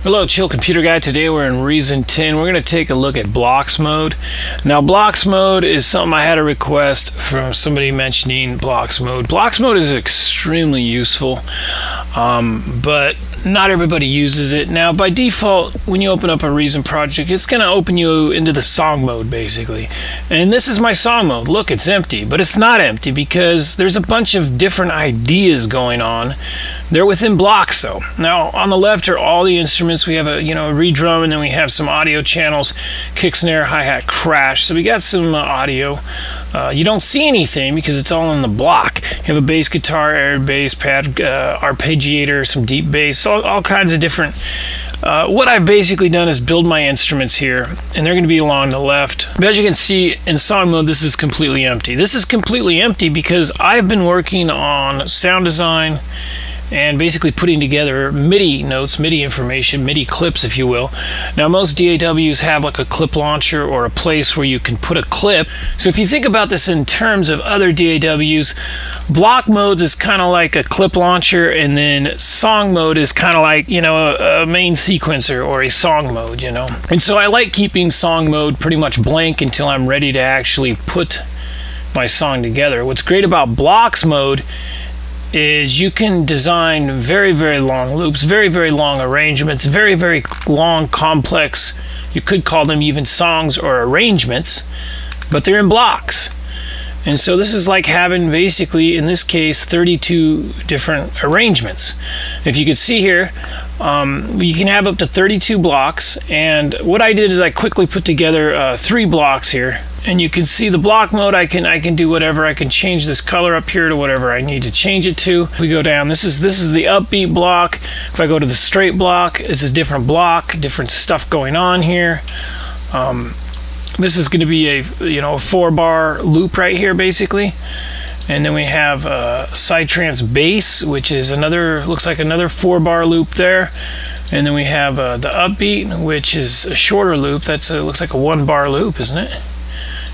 Hello, Chill Computer Guy. Today we're in Reason 10. We're going to take a look at blocks mode. Now, blocks mode is something I had a request from somebody mentioning blocks mode. Blocks mode is extremely useful, but not everybody uses it. Now, by default, when you open up a Reason project, it's going to open you into the song mode, basically. And this is my song mode. Look, it's empty, but it's not empty because there's a bunch of different ideas going on. They're within blocks, though. Now, on the left are all the instruments. We have a redrum, and then we have some audio channels, kick, snare, hi-hat, crash. So we got some audio. You don't see anything because it's all in the block. You have a bass guitar, air bass, pad, arpeggiator, some deep bass, all kinds of different. What I've basically done is build my instruments here, and they're going to be along the left. But as you can see, in song mode, this is completely empty. This is completely empty because I've been working on sound design and basically putting together MIDI notes, MIDI information, MIDI clips, if you will. Now, most DAWs have like a clip launcher or a place where you can put a clip. So if you think about this in terms of other DAWs, block modes is kind of like a clip launcher, and then song mode is kind of like, a main sequencer or a song mode, And so I like keeping song mode pretty much blank until I'm ready to actually put my song together. What's great about blocks mode is you can design very, very long loops, very, very long arrangements, very, very long, complex, you could call them even songs or arrangements, but they're in blocks. And so this is like having basically, in this case, 32 different arrangements. If you could see here, you can have up to 32 blocks, and what I did is I quickly put together 3 blocks here. And you can see the block mode, I can do whatever. I can change this color up here to whatever I need to change it to. If we go down, this is the upbeat block. If I go to the straight block, it's a different block, different stuff going on here. This is going to be a 4-bar loop right here, basically. And then we have Psytrance bass, which is looks like another 4-bar loop there. And then we have the upbeat, which is a shorter loop. Looks like a 1-bar loop, isn't it?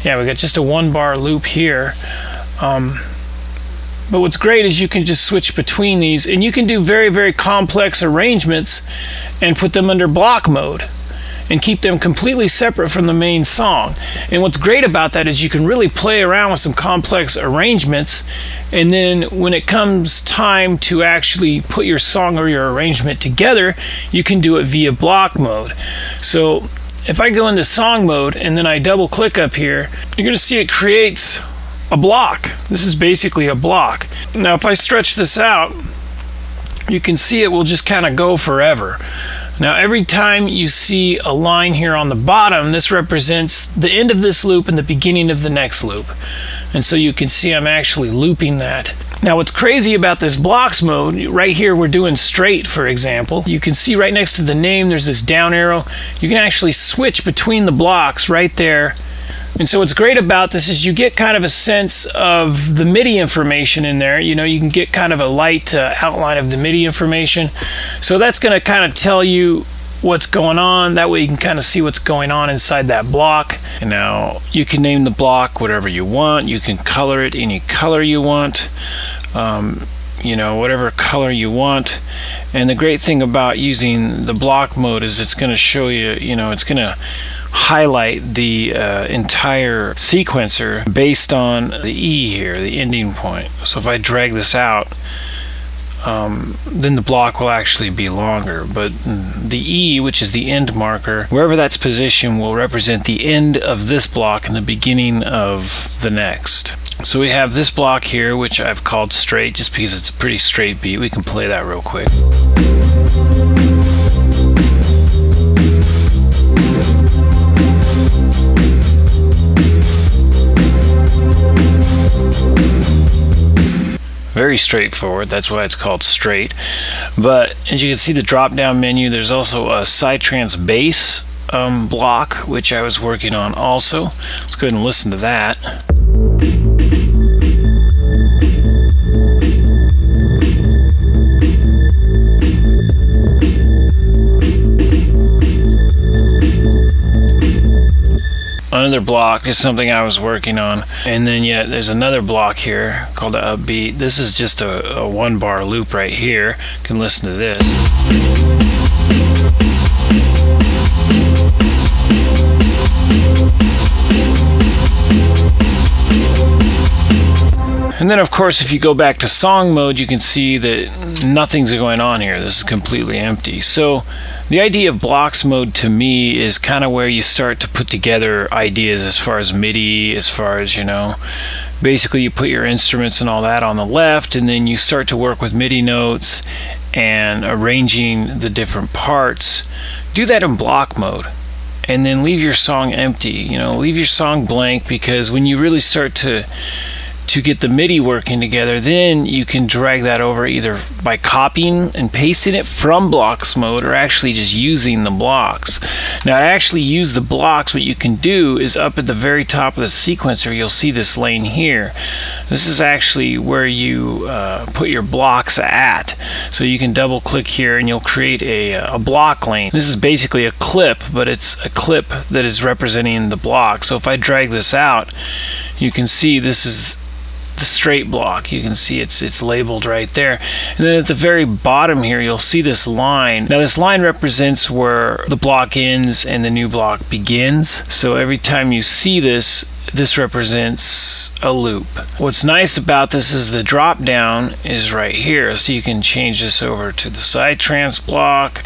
Yeah, we got just a 1-bar loop here. But what's great is you can just switch between these, and you can do very, very complex arrangements and put them under block mode and keep them completely separate from the main song. And what's great about that is you can really play around with some complex arrangements, and then when it comes time to actually put your song or your arrangement together, you can do it via block mode. So if I go into song mode and then I double click up here, you're going to see it creates a block. This is basically a block. Now if I stretch this out, you can see it will just kind of go forever. Now every time you see a line here on the bottom, this represents the end of this loop and the beginning of the next loop. And so you can see I'm actually looping that. Now what's crazy about this blocks mode, right here we're doing straight, for example. You can see right next to the name there's this down arrow. You can actually switch between the blocks right there. And so what's great about this is you get kind of a sense of the MIDI information in there. You can get kind of a light outline of the MIDI information. So that's going to kind of tell you what's going on. That way you can kind of see what's going on inside that block. And now you can name the block whatever you want. You can color it any color you want. Whatever color you want. And the great thing about using the block mode is it's going to show you, it's going to highlight the entire sequencer based on the E here, the ending point. So if I drag this out, then the block will actually be longer, but the E, which is the end marker, wherever that's positioned will represent the end of this block and the beginning of the next. So we have this block here, which I've called straight just because it's a pretty straight beat. We can play that real quick. Very straightforward, that's why it's called straight. But as you can see, the drop down menu, there's also a Psytrance bass block, which I was working on also. Let's go ahead and listen to that. Another block is something I was working on, and then there's another block here called the upbeat. This is just a 1-bar loop right here. You can listen to this. then of course, if you go back to song mode, you can see that nothing's going on here. This is completely empty. So the idea of blocks mode to me is kind of where you start to put together ideas as far as MIDI, as far as, you know, basically you put your instruments and all that on the left, and then you start to work with MIDI notes and arranging the different parts. Do that in block mode, and then leave your song empty. You know, leave your song blank, because when you really start to get the MIDI working together, then you can drag that over either by copying and pasting it from blocks mode, or actually just using the blocks. Now, I actually use the blocks. What you can do is up at the very top of the sequencer, you'll see this lane here. This is actually where you put your blocks at. So you can double click here and you'll create a block lane. This is basically a clip, but it's a clip that is representing the block. So if I drag this out, you can see this is the straight block. You can see it's labeled right there, and then at the very bottom here you'll see this line. Now this line represents where the block ends and the new block begins. So every time you see this, this represents a loop. What's nice about this is the drop down is right here, so you can change this over to the psytrance block,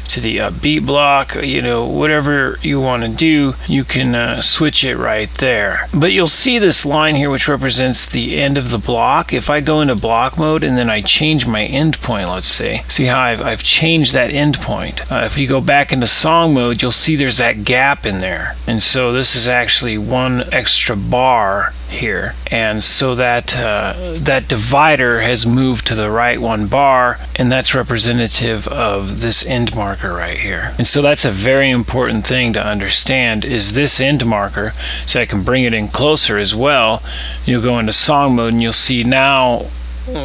to the upbeat block, you know, whatever you want to do, you can switch it right there. But you'll see this line here which represents the end of the block. If I go into block mode and then I change my end point, let's say, see how I've changed that end point. If you go back into song mode, you'll see there's that gap in there, and so this is actually one extra bar here, and so that that divider has moved to the right one bar, and that's representative of this end marker right here. And so that's a very important thing to understand, is this end marker. So I can bring it in closer as well. You'll go into song mode and you'll see now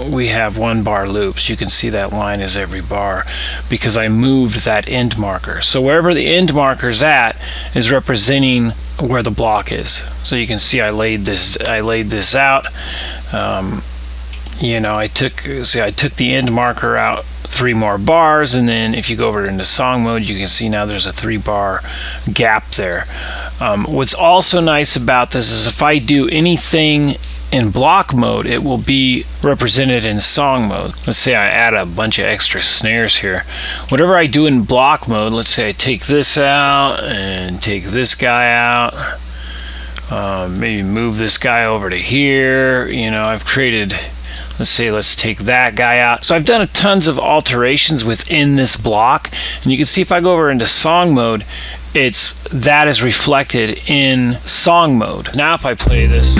we have 1 bar loops. You can see that line is every bar because I moved that end marker. So wherever the end marker's at is representing where the block is. So you can see I laid this out. You know, I took the end marker out 3 more bars, and then if you go over into song mode, you can see now there's a 3 bar gap there. What's also nice about this is if I do anything in block mode, it will be represented in song mode. Let's say I add a bunch of extra snares here. Whatever I do in block mode, let's say I take this out and take this guy out, maybe move this guy over to here. You know, I've created, let's take that guy out. So I've done tons of alterations within this block, and you can see if I go over into song mode, that is reflected in song mode. Now if I play this,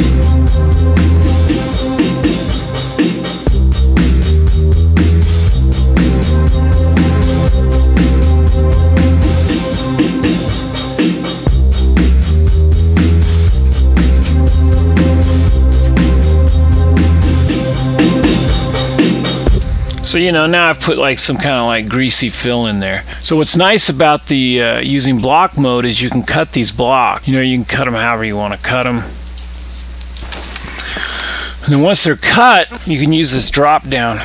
so you know, now I've put like some kind of like greasy fill in there. So what's nice about the using block mode is you can cut these blocks. You know, you can cut them however you want to cut them. And then once they're cut, you can use this drop down.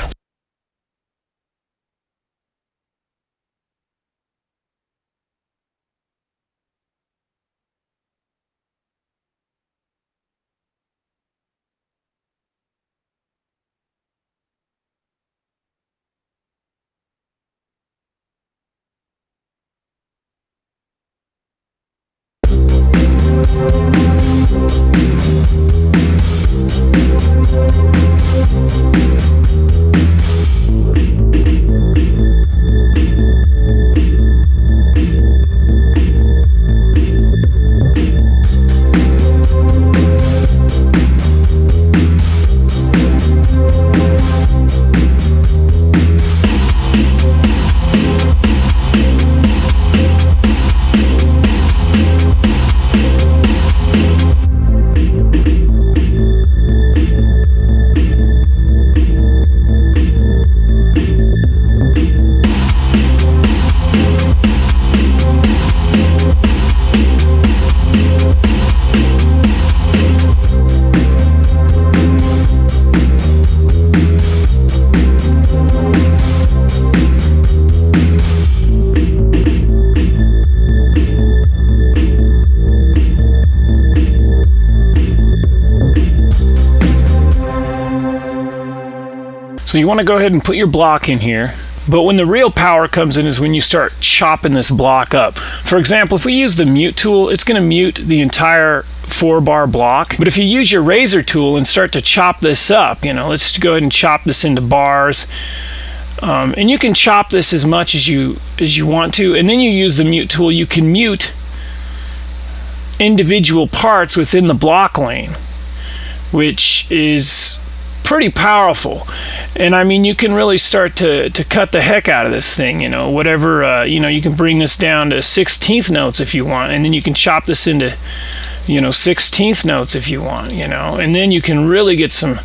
So you want to go ahead and put your block in here. But when the real power comes in is when you start chopping this block up. For example, if we use the mute tool, it's going to mute the entire 4-bar block. But if you use your razor tool and start to chop this up, you know, let's go ahead and chop this into bars. And you can chop this as much as you want to. And then you use the mute tool, you can mute individual parts within the block lane, which is pretty powerful. And I mean, you can really start to cut the heck out of this thing, you know, whatever, you know, you can bring this down to 16th notes if you want, and then you can chop this into, you know, 16th notes if you want, you know, and then you can really get some,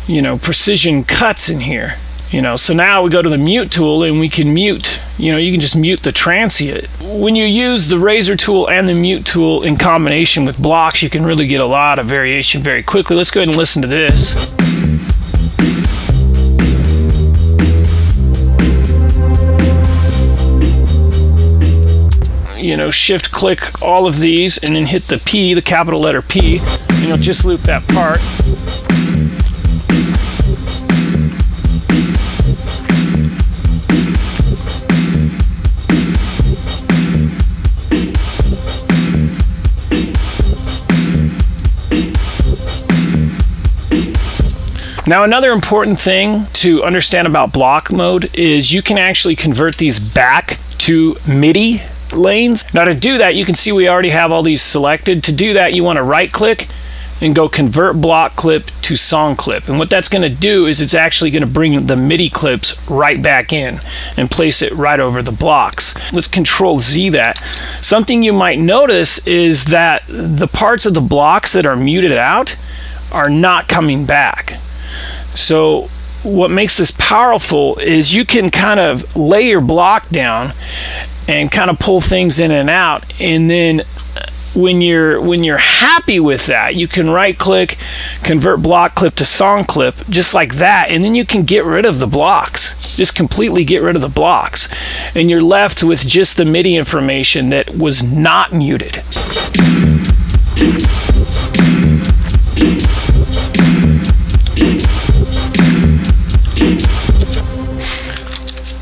you know, precision cuts in here, you know. So now we go to the mute tool and we can mute, you know, you can just mute the transient. When you use the razor tool and the mute tool in combination with blocks, you can really get a lot of variation very quickly. Let's go ahead and listen to this. You know, shift click all of these and then hit the P, the capital letter P, and you'll just loop that part. Now, another important thing to understand about block mode is you can actually convert these back to MIDI lanes. Now, to do that, you can see we already have all these selected. To do that, you want to right click and go convert block clip to song clip. And what that's going to do is it's actually going to bring the MIDI clips right back in and place it right over the blocks. Let's Control Z that. Something you might notice is that the parts of the blocks that are muted out are not coming back. So what makes this powerful is you can kind of lay your block down and kind of pull things in and out, and then when you're happy with that, you can right click, convert block clip to song clip, just like that, and then you can get rid of the blocks. Just completely get rid of the blocks, and you're left with just the MIDI information that was not muted.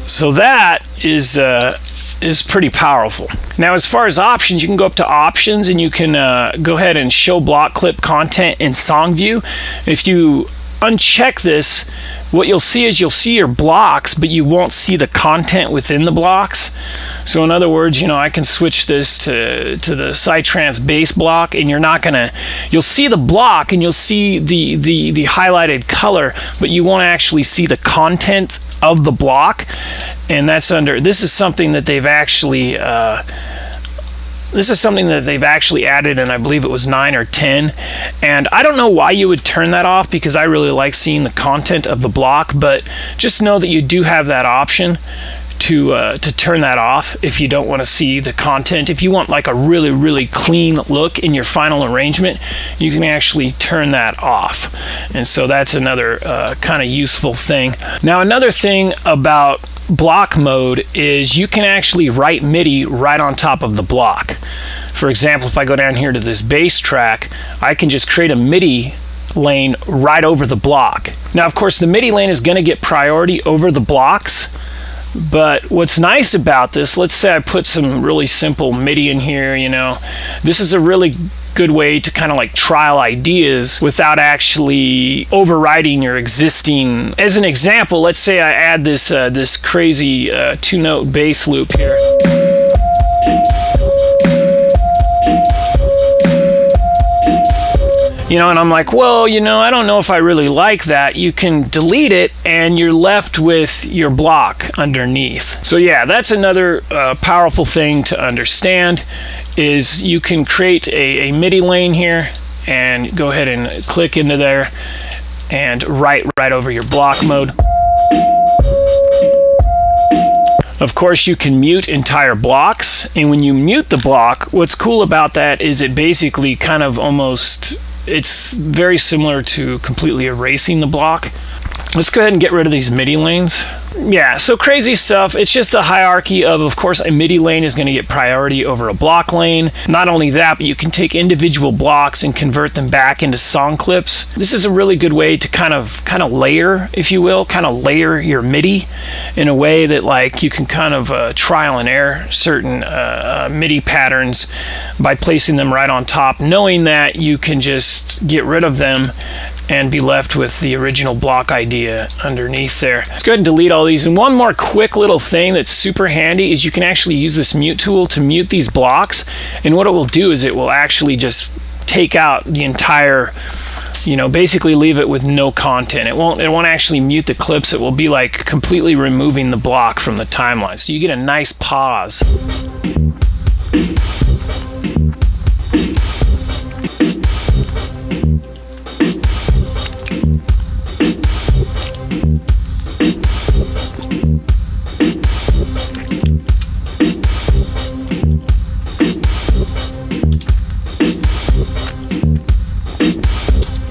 So that is pretty powerful. Now, as far as options, you can go up to options and you can go ahead and show block clip content in song view. If you uncheck this, what you'll see is you'll see your blocks, but you won't see the content within the blocks. So in other words, you know, I can switch this to the Psytrance bass block, and you'll see the block and you'll see the highlighted color, but you won't actually see the content of the block. And that's this is something that they've actually added, and I believe it was 9 or 10. And I don't know why you would turn that off, because I really like seeing the content of the block, but just know that you do have that option to turn that off if you don't want to see the content. If you want like a really clean look in your final arrangement, you can actually turn that off. And so that's another kind of useful thing. Now, another thing about block mode is you can actually write MIDI right on top of the block. For example, if I go down here to this bass track, I can just create a MIDI lane right over the block. Now, of course, the MIDI lane is going to get priority over the blocks, but what's nice about this, let's say I put some really simple MIDI in here, you know, this is a really good way to kind of like trial ideas without actually overriding your existing. As an example, let's say I add this this crazy 2-note bass loop here. You know, and I'm like, well, you know, I don't know if I really like that. You can delete it and you're left with your block underneath. So yeah, that's another powerful thing to understand, is you can create a MIDI lane here and go ahead and click into there and write right over your block mode. Of course, you can mute entire blocks, and when you mute the block, what's cool about that is it basically kind of almost, it's very similar to completely erasing the block. Let's go ahead and get rid of these MIDI lanes Yeah, so crazy stuff. It's just a hierarchy of course, a MIDI lane is going to get priority over a block lane. Not only that, but you can take individual blocks and convert them back into song clips. This is a really good way to kind of layer, if you will, kind of layer your MIDI in a way that like you can kind of trial and error certain MIDI patterns by placing them right on top, knowing that you can just get rid of them and be left with the original block idea underneath there. Let's go ahead and delete all these. And one more quick little thing that's super handy is you can actually use this mute tool to mute these blocks. And what it will do is it will actually just take out the entire, you know, basically leave it with no content. It won't actually mute the clips. It will be like completely removing the block from the timeline. So you get a nice pause.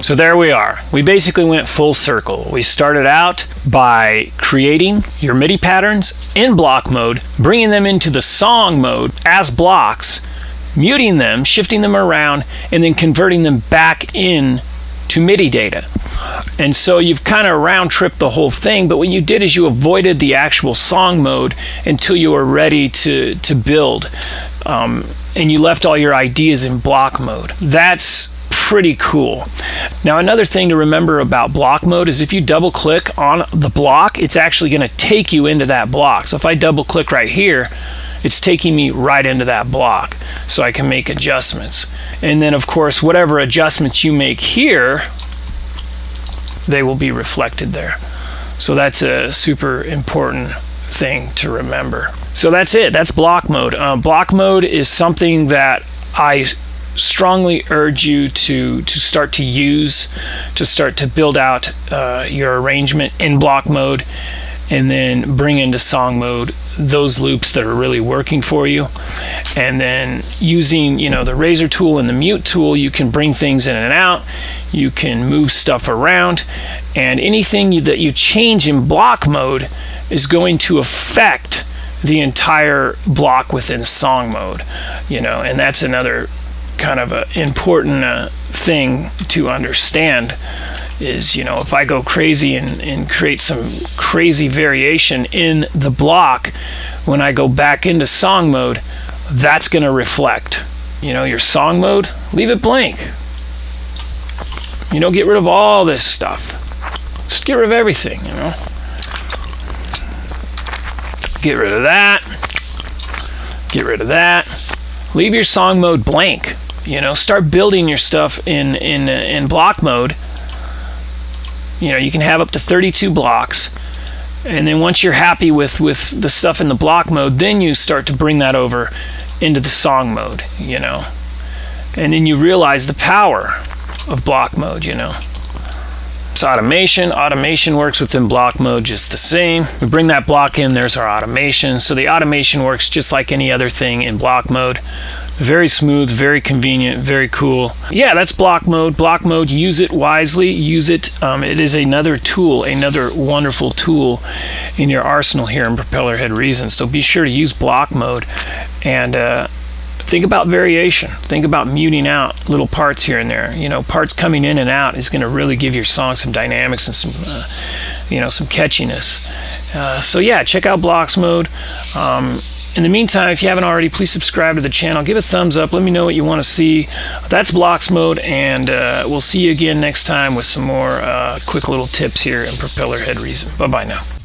So there we are. We basically went full circle. We started out by creating your MIDI patterns in block mode, bringing them into the song mode as blocks, muting them, shifting them around, and then converting them back in to MIDI data. And so you've kind of round tripped the whole thing, but what you did is you avoided the actual song mode until you were ready to build. And you left all your ideas in block mode. That's pretty cool. Now another thing to remember about block mode is if you double click on the block, it's actually going to take you into that block. So if I double click right here, it's taking me right into that block so I can make adjustments. And then of course whatever adjustments you make here, they will be reflected there. So that's a super important thing to remember. So that's it. That's block mode. Block mode is something that I strongly urge you to start to use, to start to build out your arrangement in block mode, and then bring into song mode those loops that are really working for you. And then using, you know, the razor tool and the mute tool, you can bring things in and out, you can move stuff around, and anything that you change in block mode is going to affect the entire block within song mode, you know. And that's another kind of an important thing to understand is, you know, if I go crazy and create some crazy variation in the block, when I go back into song mode, that's going to reflect, you know, your song mode. Leave it blank. You know, get rid of all this stuff. Just get rid of everything, you know. Get rid of that. Get rid of that. Leave your song mode blank. You know, start building your stuff in block mode. You know, you can have up to 32 blocks, and then once you're happy with the stuff in the block mode, then you start to bring that over into the song mode, you know. And then you realize the power of block mode, you know. It's automation. Automation works within block mode just the same. We bring that block in, there's our automation. So the automation works just like any other thing in block mode. Very smooth, very convenient, very cool. Yeah, that's block mode. Block mode, use it wisely, use it. It is another tool, another wonderful tool in your arsenal here in Propellerhead Reasons. So be sure to use block mode and think about variation. Think about muting out little parts here and there. You know, parts coming in and out is going to really give your song some dynamics and some, you know, some catchiness. So yeah, check out blocks mode. In the meantime, if you haven't already, please subscribe to the channel. Give a thumbs up. Let me know what you want to see. That's blocks mode, and we'll see you again next time with some more quick little tips here in Propellerhead Reason. Bye-bye now.